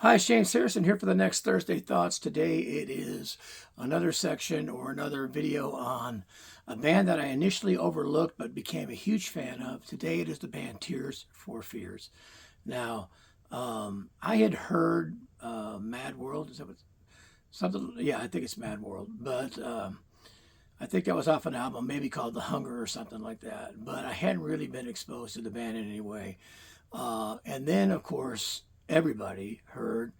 Hi, Shane Saracen here for the next Thursday Thoughts. Today it is another section or another video on a band that I initially overlooked but became a huge fan of. Today it is the band Tears for Fears. Now, I had heard Mad World. Is that what, something? Yeah, I think it's Mad World. But I think that was off an album maybe called The Hunger or something like that. But I hadn't really been exposed to the band in any way. And then, of course, everybody heard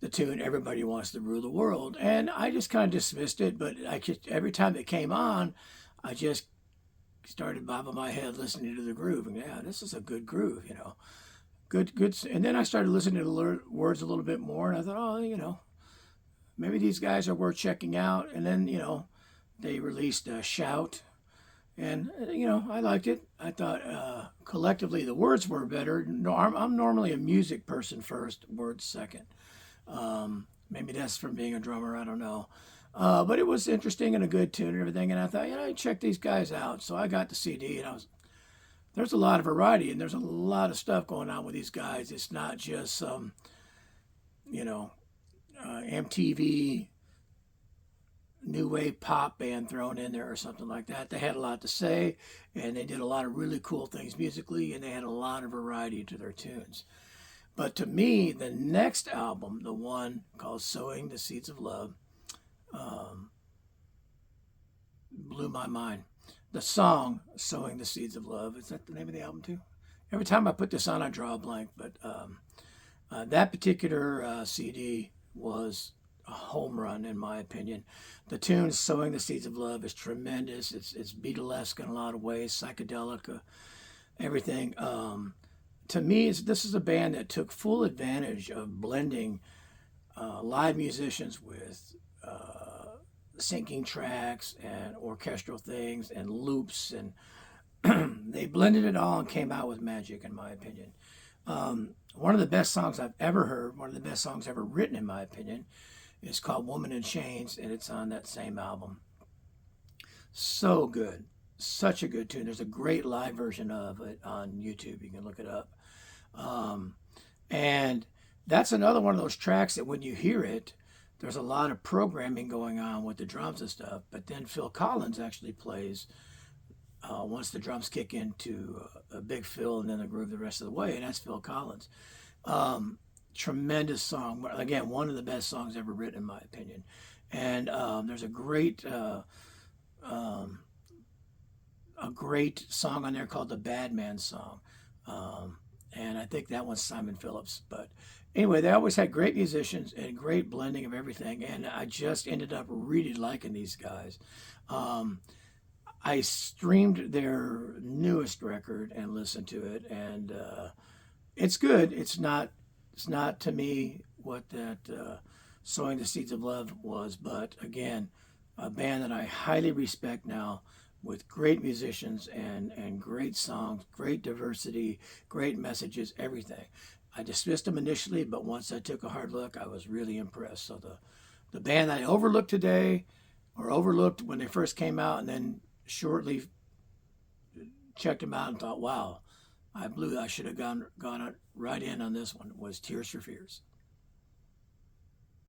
the tune "Everybody Wants to Rule the World," and I just kind of dismissed it. But every time it came on, I just started bobbing my head, listening to the groove, and yeah, this is a good groove, good, good. And then I started listening to the words a little bit more, and I thought, oh, maybe these guys are worth checking out. And then, they released "Shout." And I liked it. I thought collectively the words were better. No, I'm normally a music person first, words second. Maybe that's from being a drummer. I don't know. But it was interesting and a good tune and everything. And I thought, check these guys out. So I got the CD, and there's a lot of variety, and there's a lot of stuff going on with these guys. It's not just some, MTV new wave pop band thrown in there or something like that. They had a lot to say, and they did a lot of really cool things musically, and they had a lot of variety to their tunes. But to me, the next album, the one called "Sowing the Seeds of Love," blew my mind. The song "Sowing the Seeds of Love," is that the name of the album too? Every time I put this on, I draw a blank. But that particular CD was a home run, in my opinion. The tune "Sowing the Seeds of Love" is tremendous. It's Beatlesque in a lot of ways, psychedelic, everything. To me, this is a band that took full advantage of blending live musicians with syncing tracks and orchestral things and loops, and they blended it all and came out with magic, in my opinion. One of the best songs I've ever heard, one of the best songs ever written, in my opinion, is called "Woman in Chains," and it's on that same album. So good. Such a good tune. There's a great live version of it on YouTube. You can look it up. And that's another one of those tracks that when you hear it, there's a lot of programming going on with the drums and stuff. But then Phil Collins actually plays once the drums kick into a big fill and then the groove the rest of the way. And that's Phil Collins. Tremendous song. Again, one of the best songs ever written, in my opinion. And there's a great song on there called "The Bad Man Song." And I think that one's Simon Phillips. But anyway, they always had great musicians and great blending of everything. And I just ended up really liking these guys. I streamed their newest record and listened to it, and it's good. It's not to me what that "Sowing the Seeds of Love" was, but again, a band that I highly respect now, with great musicians and great songs, great diversity, great messages, everything. I dismissed them initially, but once I took a hard look, I was really impressed. So the band I overlooked today, or overlooked when they first came out, and then shortly checked them out and thought, wow, I should have gone right in on this one, was Tears for Fears.